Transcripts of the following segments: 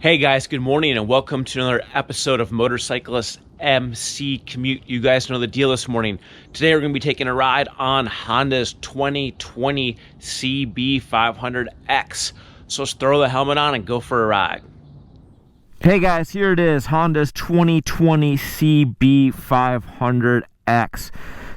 Hey guys, good morning and welcome to another episode of Motorcyclist MC Commute. You guys know the deal this morning. Today we're going to be taking a ride on Honda's 2020 CB500X. So let's throw the helmet on and go for a ride. Hey guys, here it is, Honda's 2020 CB500X.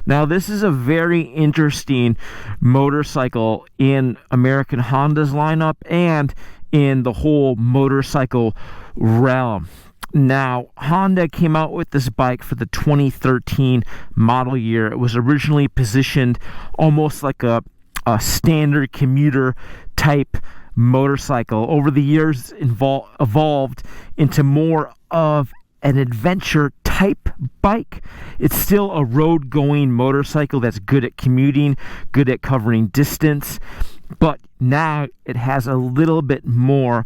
Now this is a very interesting motorcycle in American Honda's lineup and in the whole motorcycle realm. Now, Honda came out with this bike for the 2013 model year. It was originally positioned almost like a standard commuter type motorcycle. Over the years, evolved into more of an adventure type bike. It's still a road-going motorcycle that's good at commuting, good at covering distance, but now it has a little bit more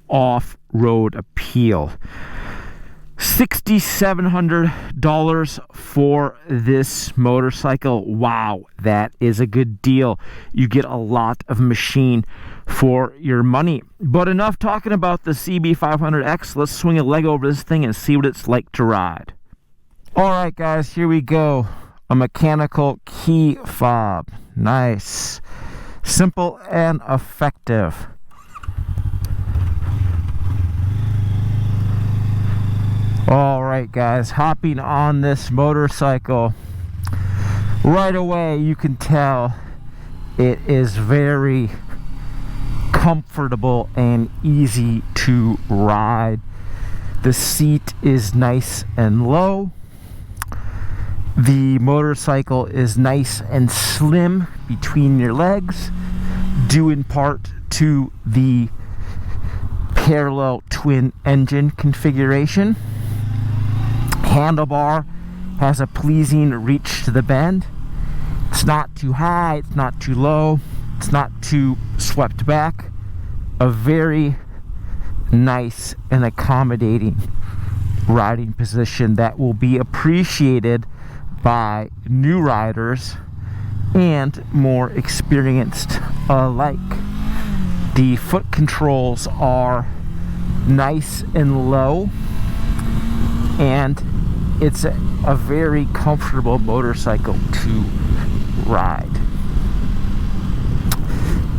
off-road appeal. $6,700 for this motorcycle. Wow, that is a good deal. You get a lot of machine for your money. But enough talking about the CB500X. Let's swing a leg over this thing and see what it's like to ride. All right, guys, here we go. A mechanical key fob. Nice. Simple and effective. All right, guys, hopping on this motorcycle. Right away, you can tell it is very comfortable and easy to ride. The seat is nice and low. The motorcycle is nice and slim between your legs, due in part to the parallel twin engine configuration. Handlebar has a pleasing reach to the bend. It's not too high, it's not too low, it's not too swept back. A very nice and accommodating riding position that will be appreciated by new riders and more experienced alike. The foot controls are nice and low, and it's a very comfortable motorcycle to ride.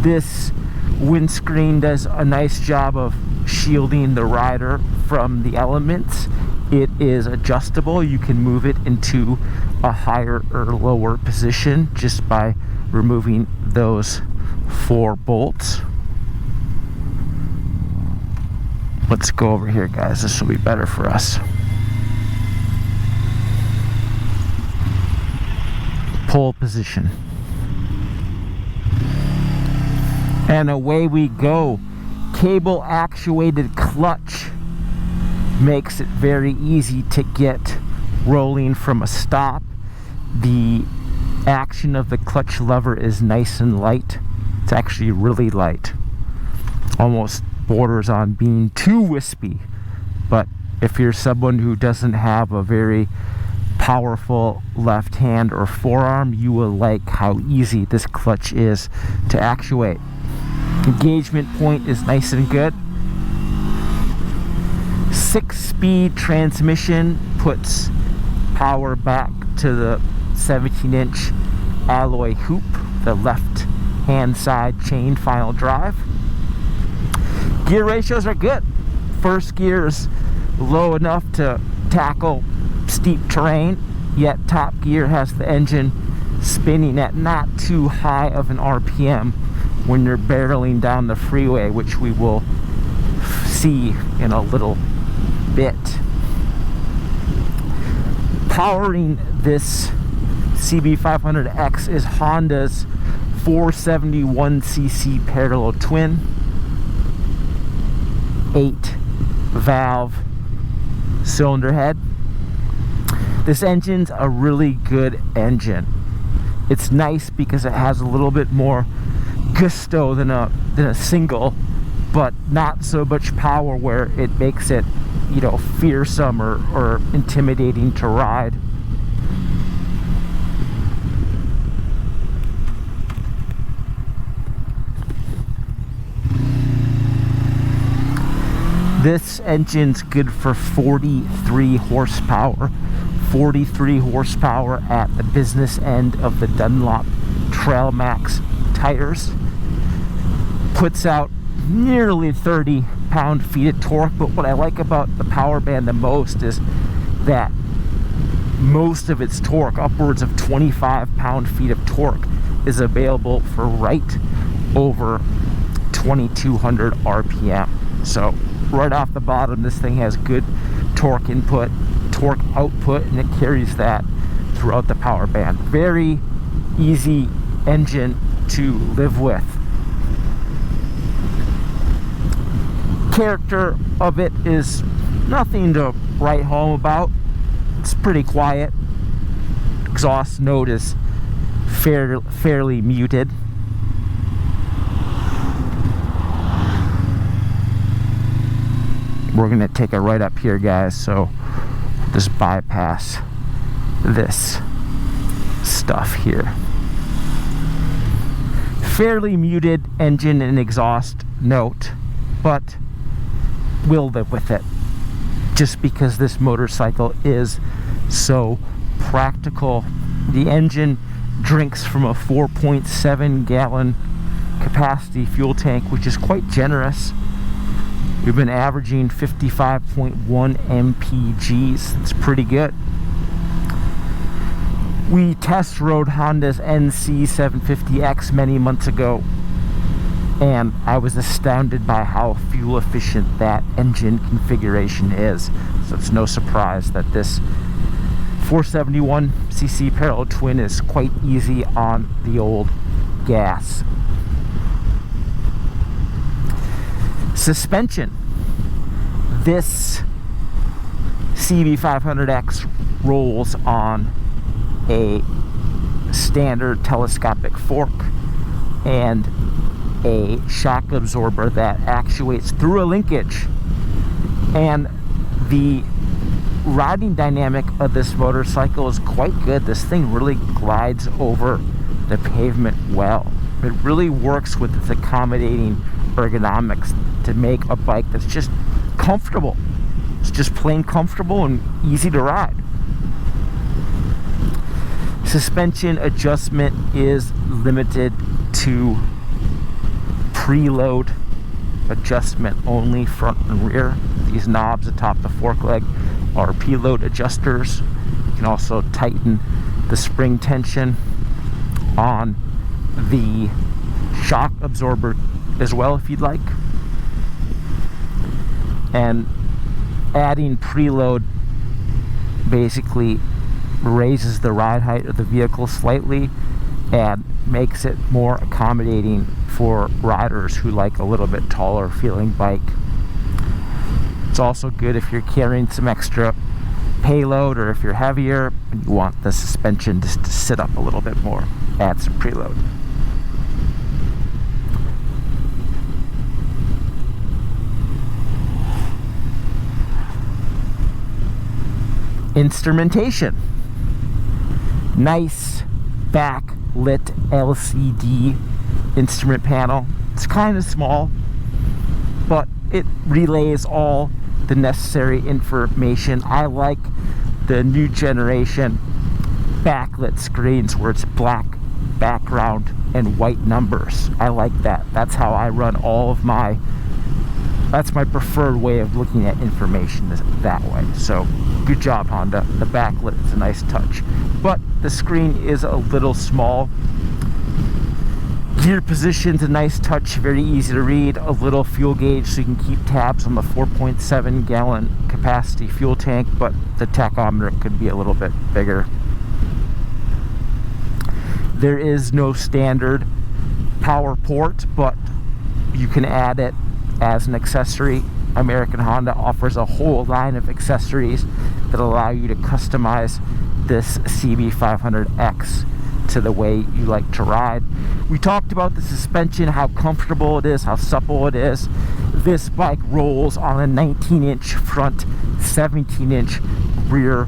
This windscreen does a nice job of shielding the rider from the elements. It is adjustable. You can move it into a higher or lower position just by removing those 4 bolts. Let's go over here, guys. This will be better for us. Pole position. And away we go. Cable actuated clutch makes it very easy to get rolling from a stop. The action of the clutch lever is nice and light. It's actually really light. Almost borders on being too wispy. But if you're someone who doesn't have a very powerful left hand or forearm, you will like how easy this clutch is to actuate. Engagement point is nice and good. 6-speed transmission puts power back to the 17-inch alloy hoop, the left hand side chain final drive. Gear ratios are good. First gear is low enough to tackle steep terrain, yet top gear has the engine spinning at not too high of an RPM when you're barreling down the freeway, which we will see in a little bit. Powering this CB500X is Honda's 471cc parallel twin 8-valve cylinder head. This engine's a really good engine. It's nice because it has a little bit more gusto than a single, but not so much power where it makes it, you know, fearsome or intimidating to ride. This engine's good for 43 horsepower. 43 horsepower at the business end of the Dunlop Trail Max tires. Puts out nearly 30 pound-feet of torque, but what I like about the power band the most is that most of its torque, upwards of 25 pound-feet of torque, is available for right over 2200 RPM. So right off the bottom, this thing has good torque input, torque output, and it carries that throughout the power band. Very easy engine to live with. Character of it is nothing to write home about. It's pretty quiet. Exhaust note is fairly muted. We're gonna take a right up here, guys, so just bypass this stuff here. Fairly muted engine and exhaust note, but we'll live with it just because this motorcycle is so practical. The engine drinks from a 4.7 gallon capacity fuel tank, which is quite generous. We've been averaging 55.1 mpgs. It's pretty good. We test rode Honda's NC750X many months ago, and I was astounded by how fuel efficient that engine configuration is. So it's no surprise that this 471cc parallel twin is quite easy on the old gas. Suspension. This CB500X rolls on a standard telescopic fork and a shock absorber that actuates through a linkage. And the riding dynamic of this motorcycle is quite good. This thing really glides over the pavement well. It really works with its accommodating ergonomics to make a bike that's just comfortable. It's just plain comfortable and easy to ride. Suspension adjustment is limited to preload adjustment only, front and rear. These knobs atop the fork leg are preload adjusters. You can also tighten the spring tension on the shock absorber as well if you'd like. And adding preload basically raises the ride height of the vehicle slightly and makes it more accommodating for riders who like a little bit taller feeling bike. It's also good if you're carrying some extra payload, or if you're heavier and you want the suspension just to sit up a little bit more. Add some preload. Instrumentation. Nice backlit LCD instrument panel. It's kind of small, but it relays all the necessary information. I like the new generation backlit screens where it's black background and white numbers. I like that. That's how I run all of my, that's my preferred way of looking at information, is that way. So good job, Honda. The backlit is a nice touch, but the screen is a little small. Gear position's a nice touch, very easy to read. A little fuel gauge so you can keep tabs on the 4.7 gallon capacity fuel tank, but the tachometer could be a little bit bigger. There is no standard power port, but you can add it as an accessory. American Honda offers a whole line of accessories that allow you to customize this CB500X to the way you like to ride. We talked about the suspension, how comfortable it is, how supple it is. This bike rolls on a 19-inch front, 17-inch rear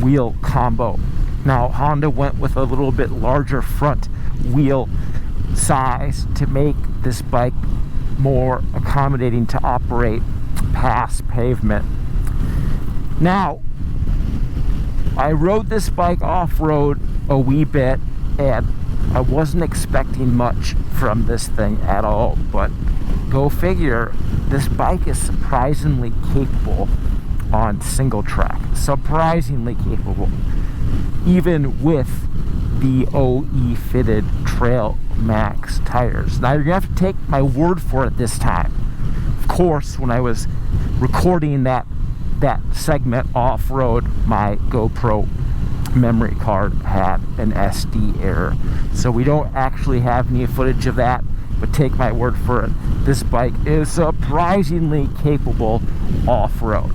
wheel combo. Now, Honda went with a little bit larger front wheel size to make this bike more accommodating to operate pass pavement. Now, I rode this bike off-road a wee bit, and I wasn't expecting much from this thing at all, but go figure, this bike is surprisingly capable on single track. Surprisingly capable, even with the OE fitted Trail Max tires. Now you're gonna have to take my word for it this time. Of course, when I was recording that segment off-road, my GoPro memory card had an SD error, so we don't actually have any footage of that, but take my word for it, this bike is surprisingly capable off-road.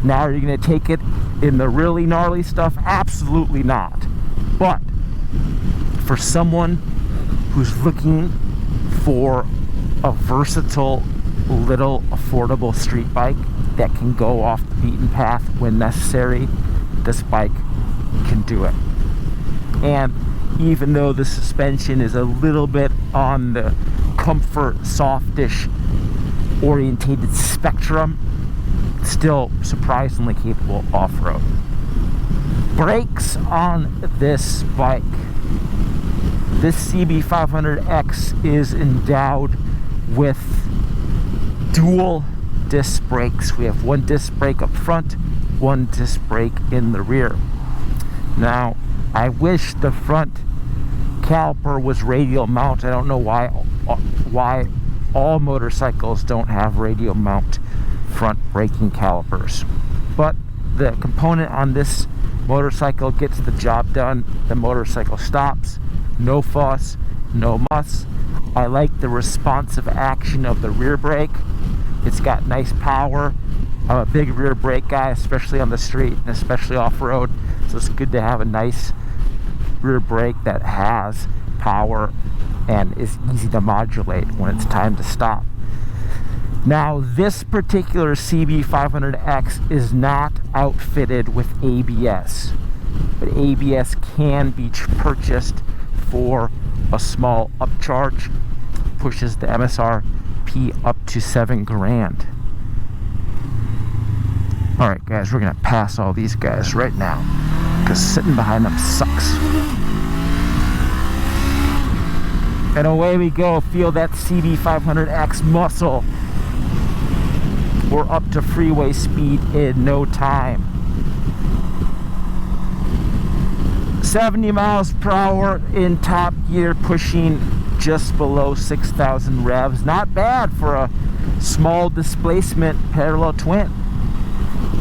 Now, are you going to take it in the really gnarly stuff? Absolutely not. But for someone who's looking for a versatile, little affordable street bike that can go off the beaten path when necessary, this bike can do it. And even though the suspension is a little bit on the comfort, softish orientated spectrum, still surprisingly capable off-road. Brakes on this bike. This CB500X is endowed with dual disc brakes. We have one disc brake up front, one disc brake in the rear. Now, I wish the front caliper was radial mount. I don't know why all motorcycles don't have radial mount front braking calipers, but the component on this motorcycle gets the job done. The motorcycle stops, no fuss, no muss. I like the responsive action of the rear brake. It's got nice power. I'm a big rear brake guy, especially on the street and especially off-road, so it's good to have a nice rear brake that has power and is easy to modulate when it's time to stop. Now, this particular CB500X is not outfitted with ABS, but ABS can be purchased for a small upcharge. Pushes the MSRP up to $7,000. All right, guys, we're gonna pass all these guys right now because sitting behind them sucks. And away we go. Feel that CB500X muscle. We're up to freeway speed in no time. 70 miles per hour in top gear, pushing just below 6,000 revs. Not bad for a small displacement parallel twin.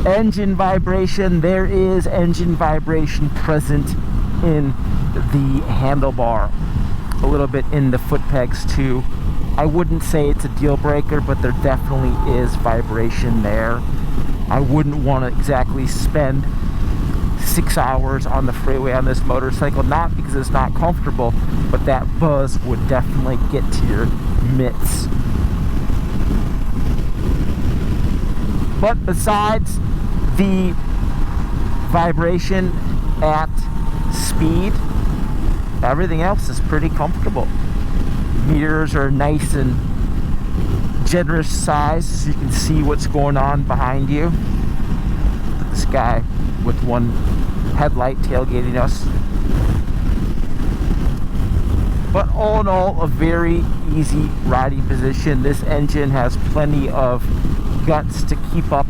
Engine vibration. There is engine vibration present in the handlebar. A little bit in the foot pegs too. I wouldn't say it's a deal breaker, but there definitely is vibration there. I wouldn't want to exactly spend 6 hours on the freeway on this motorcycle, not because it's not comfortable, but that buzz would definitely get to your mitts. But besides the vibration at speed, everything else is pretty comfortable. Mirrors are nice and generous size, so you can see what's going on behind you. This guy with one headlight tailgating us. But all in all, a very easy riding position. This engine has plenty of guts to keep up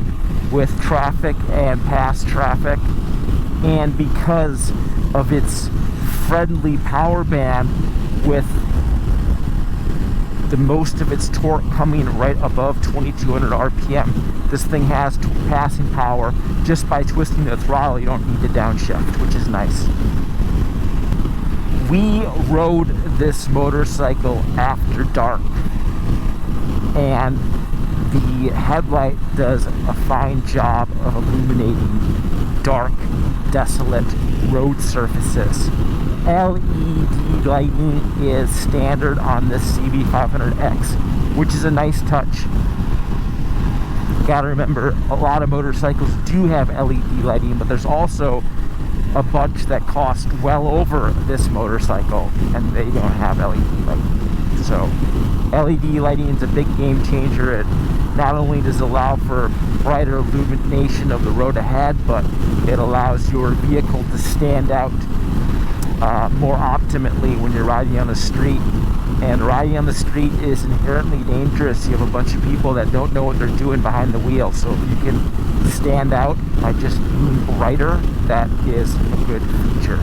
with traffic and past traffic. And because of its friendly power band, with the most of its torque coming right above 2200 RPM, this thing has passing power just by twisting the throttle. You don't need to downshift, which is nice. We rode this motorcycle after dark, and the headlight does a fine job of illuminating dark, desolate road surfaces. LED lighting is standard on this CB500X, which is a nice touch. You gotta remember, a lot of motorcycles do have LED lighting, but there's also a bunch that cost well over this motorcycle and they don't have LED lighting. So LED lighting is a big game changer. It Not only does it allow for brighter illumination of the road ahead, but it allows your vehicle to stand out more optimally when you're riding on the street. And riding on the street is inherently dangerous. You have a bunch of people that don't know what they're doing behind the wheel. So if you can stand out by just being brighter, that is a good feature.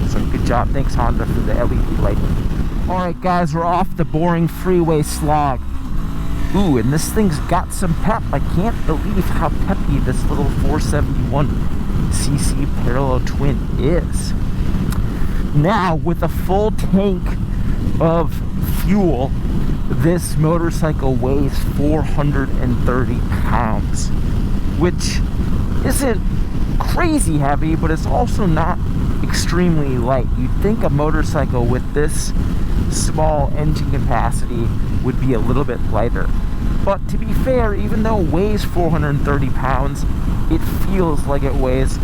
So good job. Thanks, Honda, for the LED lighting. Alright guys, we're off the boring freeway slog. Ooh, and this thing's got some pep. I can't believe how peppy this little 471cc parallel twin is. Now, with a full tank of fuel, this motorcycle weighs 430 pounds, which isn't crazy heavy, but it's also not extremely light. You'd think a motorcycle with this small engine capacity would be a little bit lighter. But to be fair, even though it weighs 430 pounds, it feels like it weighs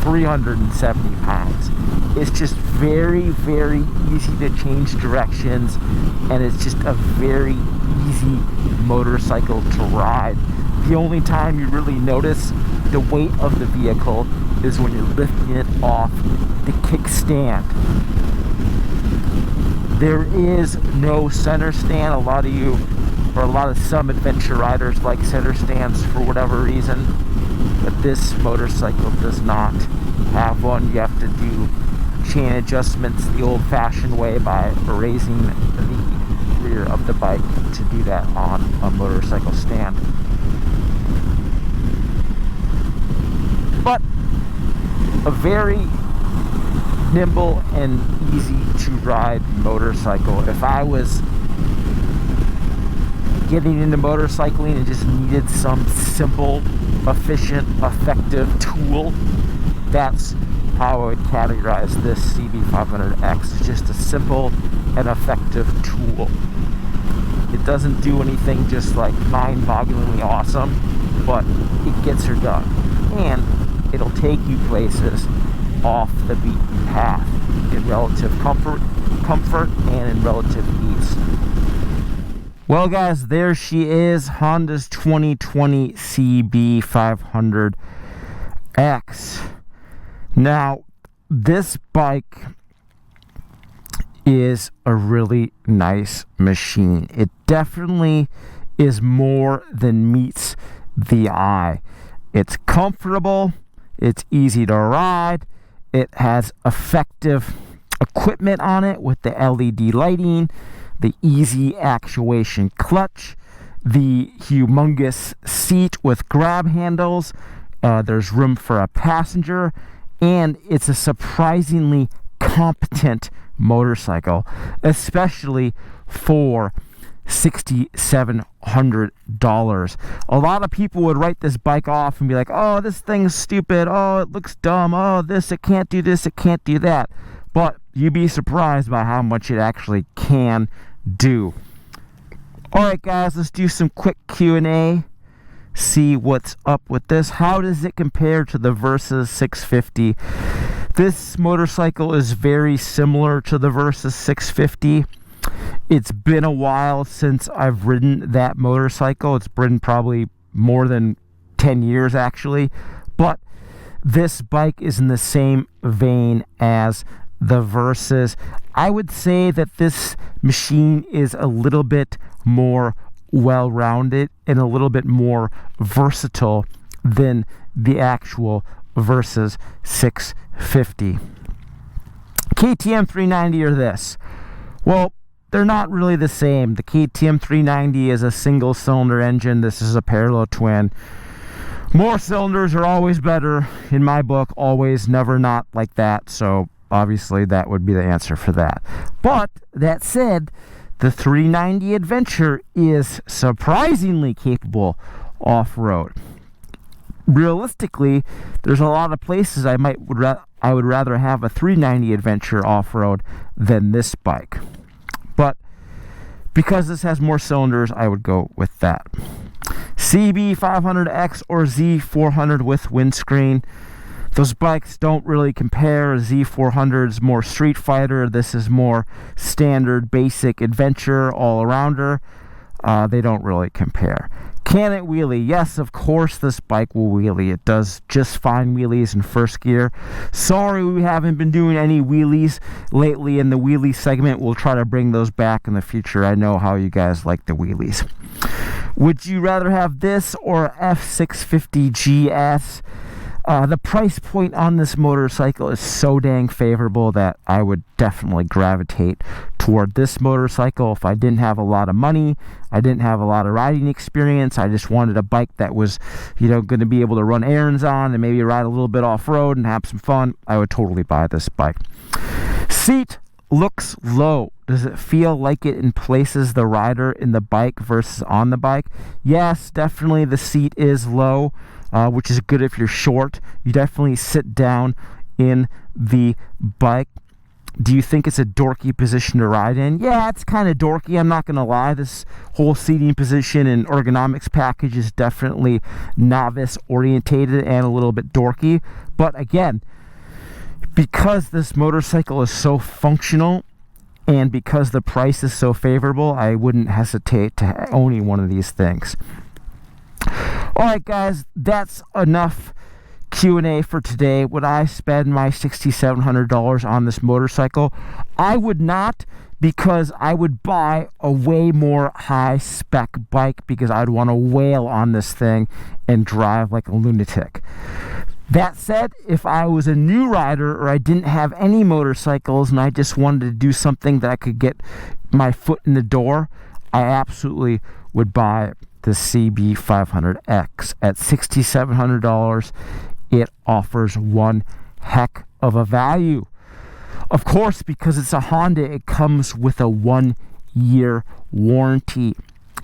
370 pounds. It's just very, very easy to change directions, and it's just a very easy motorcycle to ride. The only time you really notice the weight of the vehicle is when you're lifting it off the kickstand. There is no center stand. A lot of some adventure riders like center stands for whatever reason, but this motorcycle does not have one. You have to do chain adjustments the old-fashioned way by raising the rear of the bike to do that on a motorcycle stand. But a very nimble and easy to ride motorcycle. If I was getting into motorcycling and just needed some simple, efficient, effective tool, that's how I would categorize this CB500X. It's just a simple and effective tool. It doesn't do anything just like mind-bogglingly awesome, but it gets her done. And it'll take you places off the beaten path in relative comfort and in relative ease. Well guys, there she is, Honda's 2020 CB500X. Now, this bike is a really nice machine. It definitely is more than meets the eye. It's comfortable, it's easy to ride, it has effective equipment on it with the LED lighting, the easy actuation clutch, the humongous seat with grab handles, there's room for a passenger, and it's a surprisingly competent motorcycle, especially for $6,700. A lot of people would write this bike off and be like, oh, this thing's stupid, oh, it looks dumb, oh, it can't do this, it can't do that. But you'd be surprised by how much it actually can do. Alright guys, let's do some quick Q&A. See what's up with this. How does it compare to the Versys 650? This motorcycle is very similar to the Versys 650. It's been a while since I've ridden that motorcycle. It's been probably more than 10 years actually. But this bike is in the same vein as the Versys. I would say that this machine is a little bit more well-rounded and a little bit more versatile than the actual Versys 650. KTM 390 or this? Well, they're not really the same. The KTM 390 is a single cylinder engine. This is a parallel twin. More cylinders are always better in my book, always, never not like that. So obviously that would be the answer for that. But that said, the 390 Adventure is surprisingly capable off-road. Realistically, there's a lot of places I would rather have a 390 Adventure off-road than this bike. But because this has more cylinders, I would go with that. CB500X or Z400 with windscreen. Those bikes don't really compare. Z400 is more street fighter. This is more standard, basic adventure, all-arounder. They don't really compare. Can it wheelie? Yes, of course this bike will wheelie. It does just fine wheelies in first gear. Sorry we haven't been doing any wheelies lately in the wheelie segment. We'll try to bring those back in the future. I know how you guys like the wheelies. Would you rather have this or F650GS? The price point on this motorcycle is so dang favorable that I would definitely gravitate toward this motorcycle. If I didn't have a lot of money, I didn't have a lot of riding experience, I just wanted a bike that was, going to be able to run errands on and maybe ride a little bit off-road and have some fun, I would totally buy this bike. Seat looks low. Does it feel like it emplaces the rider in the bike versus on the bike? Yes, definitely the seat is low, which is good if you're short. You definitely sit down in the bike. Do you think it's a dorky position to ride in? Yeah, it's kind of dorky, I'm not going to lie. This whole seating position and ergonomics package is definitely novice orientated and a little bit dorky. But again, because this motorcycle is so functional and because the price is so favorable, I wouldn't hesitate to owning one of these things. Alright guys, that's enough Q&A for today. Would I spend my $6,700 on this motorcycle? I would not, because I would buy a way more high spec bike because I'd want to wail on this thing and drive like a lunatic. That said, if I was a new rider or I didn't have any motorcycles and I just wanted to do something that I could get my foot in the door, I absolutely would buy the CB500X. At $6,700, it offers one heck of a value. Of course, because it's a Honda, it comes with a 1-year warranty.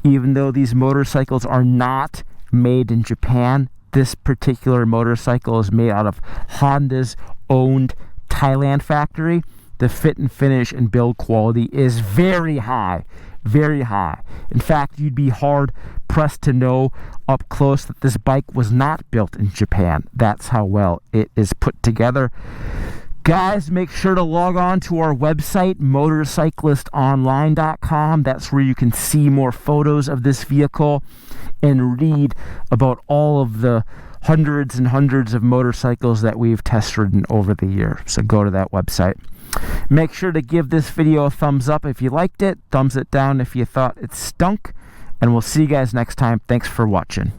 Even though these motorcycles are not made in Japan, this particular motorcycle is made out of Honda's owned Thailand factory. The fit and finish and build quality is very high. Very high. In fact, you'd be hard pressed to know up close that this bike was not built in Japan. That's how well it is put together. Guys, make sure to log on to our website, motorcyclistonline.com. That's where you can see more photos of this vehicle and read about all of the hundreds and hundreds of motorcycles that we've test ridden over the year. So go to that website. Make sure to give this video a thumbs up if you liked it, thumbs it down if you thought it stunk, and we'll see you guys next time. Thanks for watching.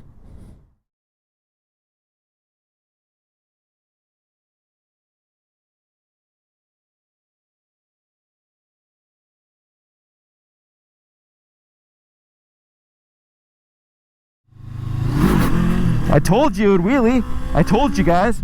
I told you it would wheelie. I told you guys.